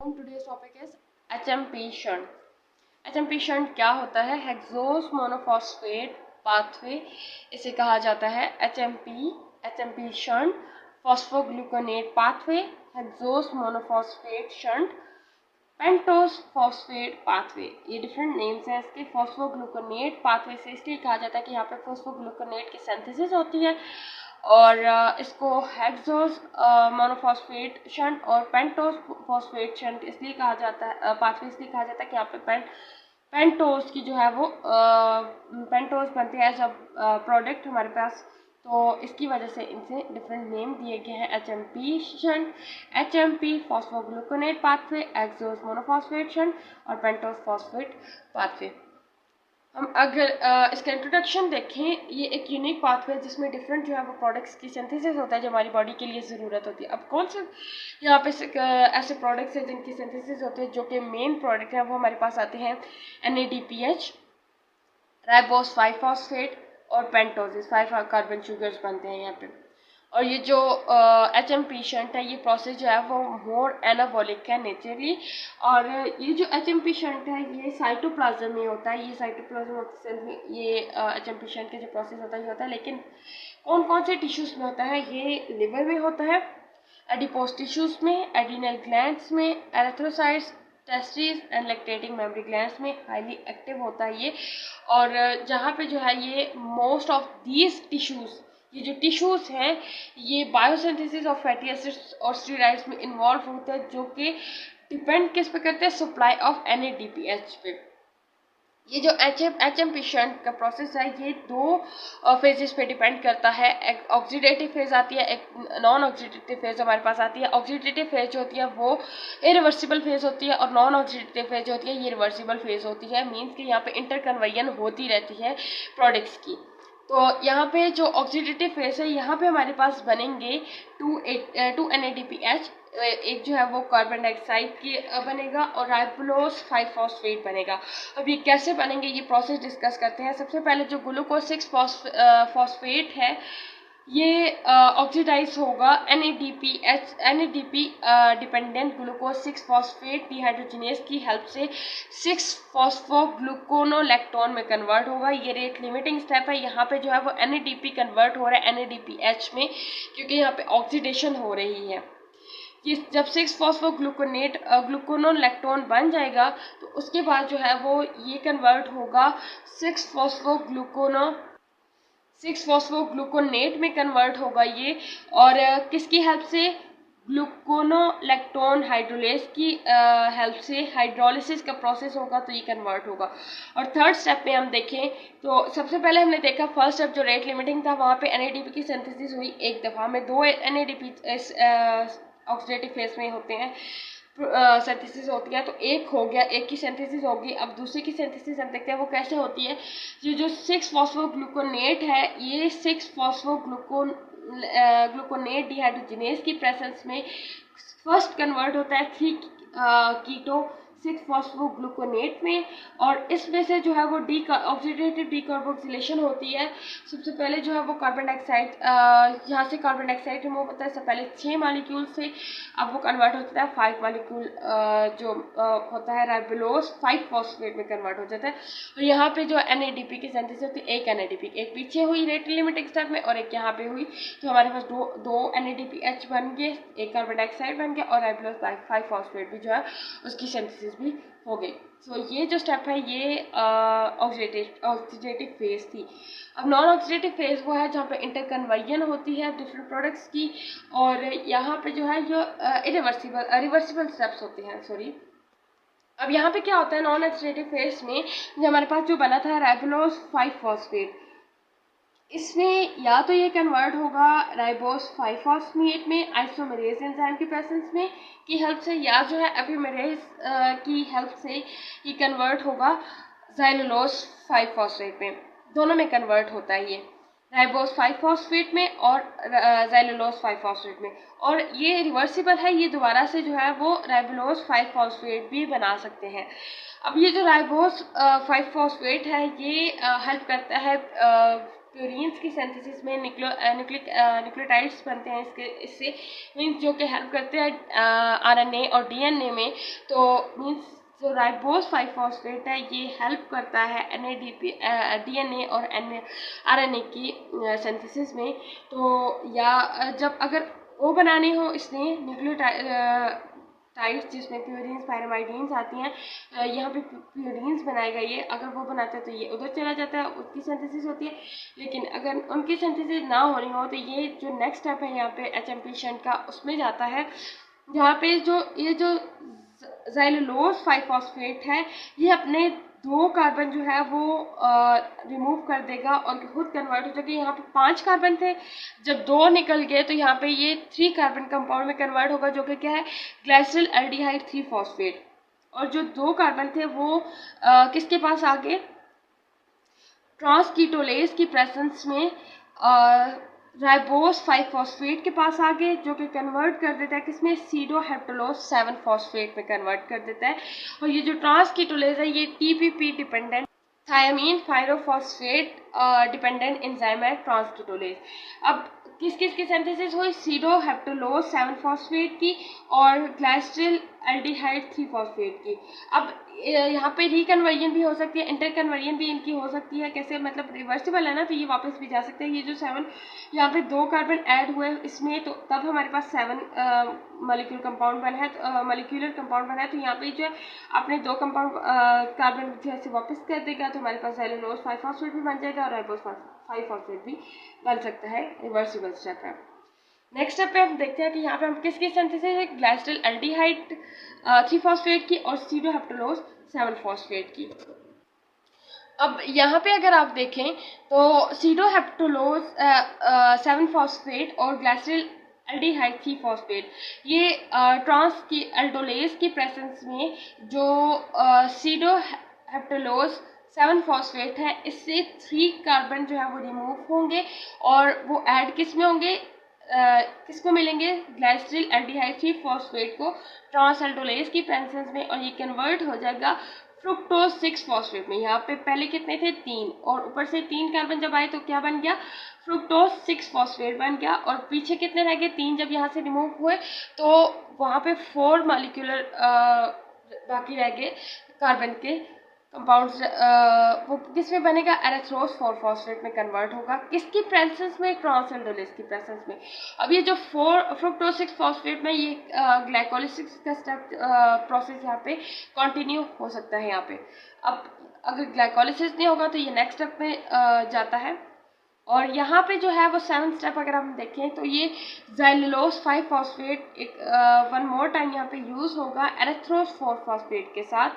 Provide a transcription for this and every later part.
Today's topic is HMP shunt. HMP shunt क्या होता है? हेक्सोस मोनोफॉस्फेट पाथवे इसे कहा जाता है HMP shunt, phosphogluconate pathway, hexose monophosphate shunt, pentose phosphate pathway. ये डिफरेंट नेम्स हैं इसके। फॉस्फोग्लूकोनेट पाथवे से इसलिए कहा जाता है कि यहाँ पे फॉस्फोग्लूकोनेट की सिंथेसिस होती है, और इसको हेक्सोस मोनोफॉस्फेट शंट और पेंटोस फॉस्फेट शंट इसलिए कहा जाता है, पाथवे इसलिए कहा जाता है कि यहाँ पे पेंटोस की जो है वो पेंटोस बनते हैं एज अ प्रोडक्ट हमारे पास, तो इसकी वजह से इनसे डिफरेंट नेम दिए गए हैं। HMP shunt, HMP phosphogluconate pathway, hexose monophosphate shunt और पेंटोस फॉस्फेट पाथवे। हम अगर इसका इंट्रोडक्शन देखें, ये एक यूनिक पाथवे है जिसमें डिफरेंट जो है वो प्रोडक्ट्स की सिंथेसिस होता है जो हमारी बॉडी के लिए ज़रूरत होती है। अब कौन से यहाँ पे ऐसे प्रोडक्ट्स हैं जिनकी सिंथेसिस होती है, जो कि मेन प्रोडक्ट हैं, वो हमारे पास आते हैं NADPH, राइबोस 5 फॉस्फेट और पेंटोसिस 5 कार्बन शुगर्स बनते हैं यहाँ पे। और ये जो HMP शंट है, ये प्रोसेस जो है वो मोर एनाबॉलिक है नेचुरली। और ये जो HMP शंट है ये साइटोप्लाज्म में होता है, ये साइटोप्लाज्म ऑफ सेल में ये HMP शंट का जो प्रोसेस होता है ये होता है। लेकिन कौन कौन से टिश्यूज़ में होता है? ये लिवर में होता है, एडिपोज टिश्यूज़ में, एड्रीनल ग्लैंड्स में, erythrocytes, testis and lactating mammary glands में हाईली एक्टिव होता है ये। और जहाँ पे जो है ये मोस्ट ऑफ दीज टिश्यूज़, ये जो टिश्यूज़ हैं ये बायोसिंथेसिस ऑफ फैटी एसिड्स और स्टेरॉइड्स में इन्वॉल्व होते हैं, जो कि डिपेंड किस पे करते हैं? सप्लाई ऑफ NADPH पे। ये जो HMP शंट का प्रोसेस है ये दो फेजेस पे डिपेंड करता है। एक ऑक्सीडेटिव फेज आती है, एक नॉन ऑक्सीडेटिव फेज हमारे पास आती है। ऑक्सीडेटिव फेज जो होती है वो इरिवर्सिबल फेज होती है, और नॉन ऑक्सीडेटिव फेज जो होती है ये रिवर्सिबल फेज होती है। मीन्स कि यहाँ पे इंटरकन्वर्जन होती रहती है प्रोडक्ट्स की। तो यहाँ पे जो ऑक्सीडेटिव फेज है यहाँ पे हमारे पास बनेंगे 2 NADPH, एक जो है वो कार्बन डाइऑक्साइड की बनेगा, और राइबोस 5 फॉस्फेट बनेगा। अब ये कैसे बनेंगे ये प्रोसेस डिस्कस करते हैं। सबसे पहले जो ग्लूकोज 6 फॉस्फेट है ये ऑक्सीडाइज होगा NADP dependent glucose 6 phosphate dehydrogenase की हेल्प से 6 फॉस्फोग्लूकोनोलैक्टोन में कन्वर्ट होगा। ये रेट लिमिटिंग स्टेप है। यहाँ पे जो है वो NADP कन्वर्ट हो रहा है NADPH में, क्योंकि यहाँ पे ऑक्सीडेशन हो रही है। कि जब 6 फॉस्फोग्लूकोनेट ग्लूकोनोलैक्टोन बन जाएगा तो उसके बाद जो है वो ये कन्वर्ट होगा 6 फॉस्फोग्लूकोनेट में कन्वर्ट होगा ये। और किसकी हेल्प से? ग्लूकोनोलैक्टोन हाइड्रोलेज की हेल्प से हाइड्रोलिसिस का प्रोसेस होगा तो ये कन्वर्ट होगा। और थर्ड स्टेप में हम देखें तो सबसे पहले हमने देखा फर्स्ट स्टेप जो रेट लिमिटिंग था, वहाँ पे NADP की सिंथेसिस हुई एक दफ़ा में। 2 NADP ऑक्सीडेटिव फेज में होते हैं, सिंथेसिस होती है, तो एक हो गया, एक की सिंथेसिस होगी। अब दूसरी की सिंथेसिस हम देखते हैं वो कैसे होती है। ये जो 6 फॉस्फोग्लूकोनेट है ये 6 ग्लूकोनेट डिहाइड्रोजिनेज की प्रेजेंस में फर्स्ट कन्वर्ट होता है 3 कीटो 6 फॉस्फोग्लूकोनेट में, और इसमें से जो है वो ऑक्सीडेटिव डीकार्बोक्सिलेशन होती है। सबसे पहले जो है वो कार्बन डाइऑक्साइड, यहाँ से कार्बन डाइऑक्साइड रिमूव होता है। सबसे पहले 6 मालिक्यूल से अब वो कन्वर्ट होता है 5 मालिक्यूल, जो होता है राइबोस 5 फॉस्फेट में कन्वर्ट हो जाता है। और यहाँ पे जो NADP की सिंथेसिस होती है, एक NADP एक पीछे हुई रेट लिमिटिंग स्टेप में और एक यहाँ पे हुई, तो हमारे पास दो NADPH बन गए, एक कार्बन डाइऑक्साइड बन गया, और राइबोस 5 फॉस्फेट भी जो है उसकी सिंथेसिस भी हो गई। सो ये जो स्टेप है ये ऑक्सीडेटिव फेज थी। अब नॉन ऑक्सीडेटिव फेज वो है जहाँ पे इंटरकन्वर्जन होती है डिफरेंट प्रोडक्ट्स की, और यहाँ पे जो है जो रिवर्सिबल स्टेप्स होते हैं, सॉरी। अब यहाँ पे क्या होता है नॉन ऑक्सीडेटिव फेज में, जो हमारे पास जो बना था राइबोस 5 फॉस्फेट, इसमें या तो ये कन्वर्ट होगा राइबोस 5 फॉस्फेट में आइसोमेरेज एंजाइम की प्रेजेंस में की हेल्प से, या जो है एपिमेरेज की हेल्प से ये कन्वर्ट होगा ज़ाइलोलोस 5 फॉस्फेट में। दोनों में कन्वर्ट होता है ये, राइबोस 5 फॉस्फेट में और ज़ाइलोलोस 5 फॉस्फेट में। और ये रिवर्सिबल है, ये दोबारा से जो है वो राइबोस 5 फॉस्फेट भी बना सकते हैं। अब ये जो राइबोस 5 फॉस्फेट है ये हेल्प करता है प्यूरिन्स की सिंथेसिस में न्यूक्लियोटाइड्स बनते हैं इससे मीन्स जो कि हेल्प करते हैं आरएनए और डीएनए में। तो मीन्स जो राइबोस 5 फॉस्फेट है ये हेल्प करता है डीएनए और आरएनए की सिंथेसिस में। तो या जब अगर वो बनाने हो इसने न्यूक्लियोटाइड्स जिसमें प्यूरिन्स पायरामाइडिन्स आती हैं, यहाँ पे प्यूरिन्स बनाए गए, ये अगर वो बनाते हैं तो ये उधर चला जाता है, उसकी सिंथेसिस होती है। लेकिन अगर उनकी सिंथेसिस ना होनी हो तो ये जो नेक्स्ट स्टेप है यहाँ पे एचएमपी शंट का उसमें जाता है, जहाँ पे ये जो ज़ैलुलोज 5 फॉस्फेट है ये अपने 2 कार्बन जो है वो रिमूव कर देगा और खुद कन्वर्ट हो जाएगा। यहाँ पे 5 कार्बन थे, जब 2 निकल गए तो यहाँ पे ये 3 कार्बन कंपाउंड में कन्वर्ट होगा, जो कि क्या है ग्लाइसिल एल्डिहाइड 3 फॉस्फेट। और जो 2 कार्बन थे वो किसके पास आ गए, ट्रांसकीटोलेज की प्रेजेंस में राइबोस 5 फॉस्फेट के पास आ गए, जो कि कन्वर्ट कर देता है किसमें सीडोहेप्टलोज 7 फॉस्फेट में कन्वर्ट कर देता है। और ये जो ट्रांसकीटोलेज है ये TPP dependent thiamine pyrophosphate dependent enzyme है ट्रांसकीटोलेज। अब किस किस की सिंथेसिस हुई, सीडोहेप्टलोज 7 फॉस्फेट की और ग्लाइसिल एल्डिहाइड 3 फॉस्फेट की। अब यहाँ पे रिकन्वर्जन भी हो सकती है, इंटर कन्वर्जन भी इनकी हो सकती है। कैसे, मतलब रिवर्सिबल है ना, तो ये वापस भी जा सकते हैं। ये जो 7 यहाँ पे 2 कार्बन ऐड हुए इसमें, तो तब हमारे पास 7 मॉलिक्यूलर कंपाउंड बना है। तो यहाँ पे जो है अपने 2 कंपाउंड कार्बन जैसे वापस कर देगा, तो हमारे पास सेलुलोज 5 फॉस्फेट भी बन जाएगा और राइबोस 5 फॉस्फेट भी बन सकता है। रिवर्सिबल स्टेप है। नेक्स्ट स्टेप पे हम देखते हैं कि यहाँ पे हम किसकी सिंथेसिस है, ग्लाइसिल एल्डिहाइड 3 फॉस्फेट की और सीडोहेप्टलोज 7 फॉस्फेट की। अब यहाँ पे अगर आप देखें तो सीडोहेप्टलोज 7 फॉस्फेट और ग्लाइसिल एल्डिहाइड 3 फॉस्फेट ये ट्रांस की एल्डोलेज की प्रेजेंस में जो सीडोहेप्टलोज 7 फॉस्फेट है इससे 3 कार्बन जो है वो रिमूव होंगे और वो ऐड किस में होंगे, किसको मिलेंगे, ग्लाइसिल एल्डिहाइड 3 फॉस्फेट को ट्रांस एल्डोलेज की प्रेजेंस में, और ये कन्वर्ट हो जाएगा फ्रुक्टोज 6 फॉस्फेट में। यहाँ पे पहले कितने थे, 3, और ऊपर से 3 कार्बन जब आए तो क्या बन गया, फ्रुक्टोज 6 फॉस्फेट बन गया। और पीछे कितने रह गए, 3 जब यहाँ से रिमूव हुए तो वहाँ पे 4 मॉलिक्यूलर बाकी रह गए कार्बन के कंपाउंड्स। वो किस में बनेगा, एरेथ्रोस 4 फॉस्फेट में कन्वर्ट होगा, किसकी प्रेजेंस में, ट्रांस एल्डोलेज की प्रेजेंस में। अब ये जो फ्रुक्टोज 6 फॉस्फेट में ये ग्लाइकोलिसिस का स्टेप प्रोसेस यहाँ पे कंटिन्यू हो सकता है यहाँ पे। अब अगर ग्लाइकोलिसिस नहीं होगा तो ये नेक्स्ट स्टेप में जाता है। और यहाँ पे जो है वो 7th स्टेप अगर हम देखें तो ये ज़ैलुलोज 5 फॉस्फेट एक 1 मोर टाइम यहाँ पे यूज़ होगा एरेथ्रोस 4 फॉस्फेट के साथ।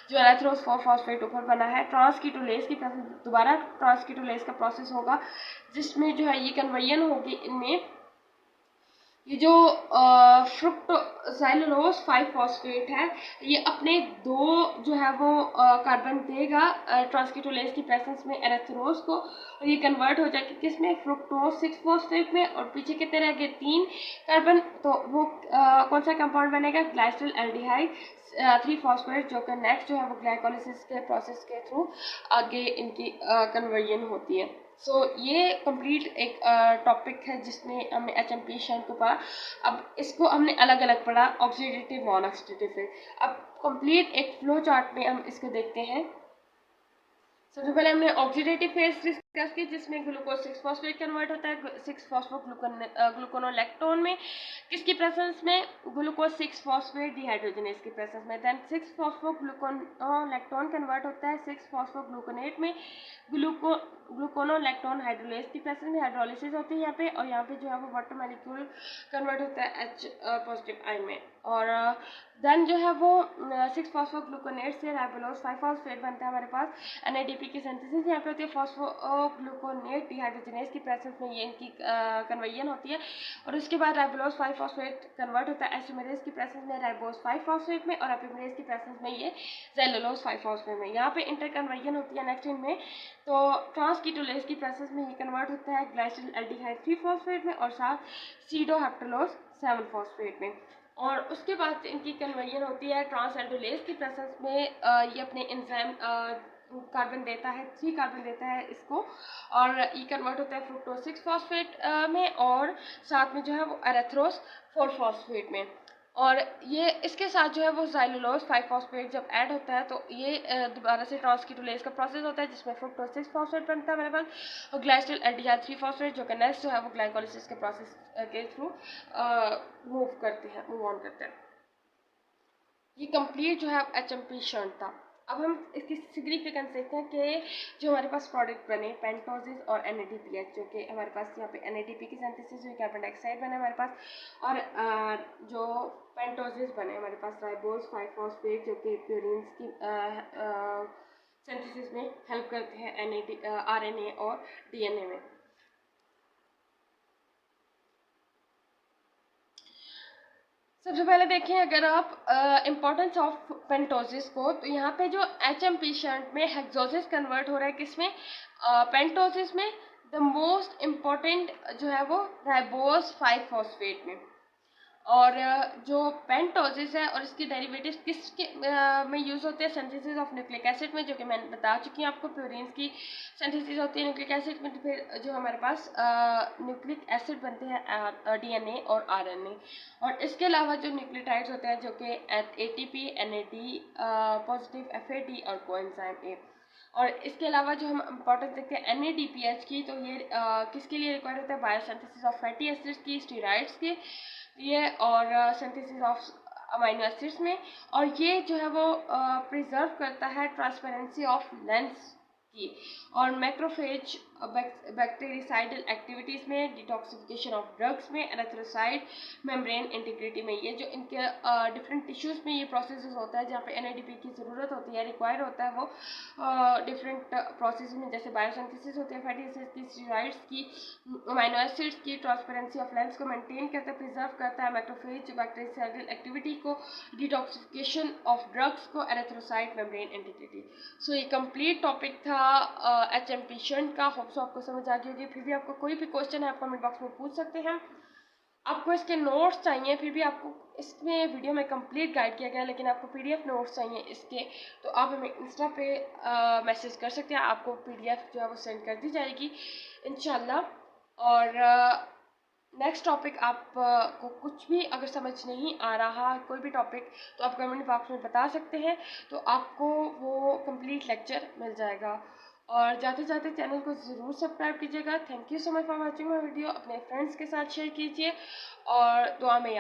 जो एरेथ्रोस 4 फॉस्फेट ऊपर बना है, ट्रांसकीटोलेज की प्रोसेस, दोबारा ट्रांसकीटोलेज का प्रोसेस होगा जिसमें जो है ये कन्वर्जन होगी इनमें। ये जो ज़ैलुलोज 5 फॉस्फेट है ये अपने 2 जो है वो कार्बन देगा ट्रांसकीटोलेज की प्रेजेंस में एरेथ्रोस को, और ये कन्वर्ट हो जाएगा किसमें, फ्रुक्टोज 6 फॉस्फेट में। और पीछे कितने रह गए, 3 कार्बन, तो वो कौन सा कंपाउंड बनेगा, ग्लाइसिल एल्डिहाइड 3 फॉस्फेट, जो कि नेक्स्ट जो है वो ग्लाइकोलिसिस के प्रोसेस के थ्रू आगे इनकी कन्वर्जन होती है। सो ये कंप्लीट एक टॉपिक है जिसमें हमने एचएमपी शंट को पढ़ा। अब इसको हमने अलग अलग पढ़ा, ऑक्सीडेटिव नॉन ऑक्सीडेटिव। अब कंप्लीट एक फ्लो चार्ट में हम इसको देखते हैं। सबसे पहले हमने ऑक्सीडेटिव फेज डिस्कस की जिसमें ग्लूकोज 6 फॉस्फेट कन्वर्ट होता है 6 फॉस्फोग्लूकोनोलेक्टोन में, किसकी प्रेजेंस में, ग्लूकोज 6 फॉस्फेट डिहाइड्रोजनेज की प्रेजेंस में। देन 6 फॉस्फोग्लूकोनोलेक्टोन कन्वर्ट होता है 6 फॉस्फोग्लूकोनेट में, ग्लूकोनोलेक्टोन हाइड्रोलेज की प्रेजेंस में हाइड्रोलिसिस होती है यहाँ पे। और यहाँ पे जो है वो वाटर मॉलिक्यूल कन्वर्ट होता है H पॉजिटिव आयन में। और देन जो है वो 6 फॉस्फोग्लूकोनेट से राइबोलोज 5 फॉस्फेट बनता है हमारे पास। एनएडीपी की सिंथेसिस यहाँ पे होती है फॉस्फोग्लूकोनेट डिहाइड्रोजनेज की प्रेजेंस में, ये इनकी कन्वर्जन होती है। और उसके बाद राइबोलोज 5 फॉस्फेट कन्वर्ट होता है एस्टिमेरेज की प्रेजेंस में राइबोज 5 फॉस्फेट में, और एपिमेरेज की प्रेजेंस में ये ज़ैलुलोज 5 फॉस्फेट में। यहाँ पे इंटर कन्वर्जन होती है नेक्स्ट इनमें, तो ट्रांसकीटोलेज की प्रेजेंस में ये कन्वर्ट होता है ग्लाइसिल एल्डिहाइड 3 फॉस्फेट में और साथ सीडोहेप्टलोज 7 फॉस्फेट में। और उसके बाद इनकी कन्वर्जन होती है ट्रांस एल्डोलेज की प्रेजेंस में, ये अपने एंजाइम कार्बन देता है, 3 कार्बन देता है इसको, और ई कन्वर्ट होता है फ्रुक्टोज 6 फॉस्फेट में, और साथ में जो है वो एरेथ्रोस 4 फॉस्फेट में। और ये इसके साथ जो है वो ज़ाइलुलोज 5 फॉस्फेट जब ऐड होता है तो ये दोबारा से ट्रांसकीटोलेज का प्रोसेस होता है जिसमें फ्रुक्टोज 6 फॉस्फेट बनता है मेरे पास, और ग्लाइसिल एल्डिहाइड 3 फॉस्फेट जो कि नेक्स्ट जो है वो ग्लाइकोलिसिस के प्रोसेस के थ्रू मूव ऑन करते हैं। ये कंप्लीट जो है एचएमपी शंट था। अब हम इसकी सिग्निफिकेंस देखते हैं कि जो हमारे पास प्रोडक्ट बने पेंटोसिस और NADPH, जो कि हमारे पास यहाँ पे NADP की सिंथेसिस हुई, कार्बन डाइऑक्साइड बना हमारे पास, और जो पेंटोसिस बने हमारे पास राइबोज 5 फॉस्फेट जो कि प्यूरिन्स की सिंथेसिस में हेल्प करते हैं RNA और DNA में। सबसे पहले देखें अगर आप इम्पोर्टेंस ऑफ पेंटोसिस को, तो यहाँ पे जो HMP शंट में हेक्सोसिस कन्वर्ट हो रहा है किसमें, पेंटोसिस में। द मोस्ट इम्पॉर्टेंट जो है वो राइबोज 5 फॉस्फेट में, और जो पेंटोसिस है और इसके डेरिवेटिव्स किसके में यूज़ होते हैं, सिंथेसिस ऑफ न्यूक्लिक एसिड में, जो कि मैंने बता चुकी हूँ आपको प्यूरिन्स की सिंथेसिस होती है न्यूक्लिक एसिड में। तो फिर जो हमारे पास न्यूक्लिक एसिड बनते हैं DNA और RNA, और इसके अलावा जो न्यूक्लियोटाइड्स होते हैं जो कि ATP, NAD पॉजिटिव, FAD और कोएंजाइम A। और इसके अलावा जो हम इंपॉर्टेंस देखते हैं NADPH की, तो ये किसके लिए रिक्वायर होता है, बायोसिंथेसिस ऑफ फैटी एसिड्स की, स्टीरॉइड्स के लिए, और सिंथेसिस ऑफ अमाइनो एसिड्स में। और ये जो है वो प्रिजर्व करता है ट्रांसपेरेंसी ऑफ लेंस की, और मैक्रोफेज बैक्टीरिसाइडल एक्टिविटीज़ में, डिटॉक्सिफिकेशन ऑफ ड्रग्स में, एरेथ्रोसाइट मेम्ब्रेन इंटीग्रिटी में। ये जो इनके डिफरेंट टिश्यूज़ में ये प्रोसेस होता है जहाँ पे NADP की ज़रूरत होती है, रिक्वायर होता है, वो डिफरेंट प्रोसेस में जैसे बायोसिंथेसिस होती है फैटी एसिड्स की, स्टीरॉइड्स की, अमाइनो एसिड्स की, ट्रांसपेरेंसी ऑफ लेंस को मेंटेन करता है, प्रिजर्व करता है, मैक्रोफेज बैक्टीरिसाइडल एक्टिविटी को, डिटॉक्सिफिकेशन ऑफ ड्रग्स को, एरेथ्रोसाइट मेम्ब्रेन इंटीग्रिटी। सो ये कंप्लीट टॉपिक था HMP शंट का। होप सो आपको समझ आ गई होगी। फिर भी आपको कोई भी क्वेश्चन है आप कमेंट बॉक्स में पूछ सकते हैं। आपको इसके नोट्स चाहिए, फिर भी आपको इसमें वीडियो में कंप्लीट गाइड किया गया, लेकिन आपको PDF नोट्स चाहिए इसके, तो आप हमें इंस्टा पे मैसेज कर सकते हैं, आपको PDF जो है वो सेंड कर दी जाएगी इंशाल्लाह। और नेक्स्ट टॉपिक आप को कुछ भी अगर समझ नहीं आ रहा कोई भी टॉपिक, तो आप कमेंट बॉक्स में बता सकते हैं, तो आपको वो कंप्लीट लेक्चर मिल जाएगा। और जाते जाते चैनल को ज़रूर सब्सक्राइब कीजिएगा। Thank you so much for watching my video. अपने फ्रेंड्स के साथ शेयर कीजिए और दुआ में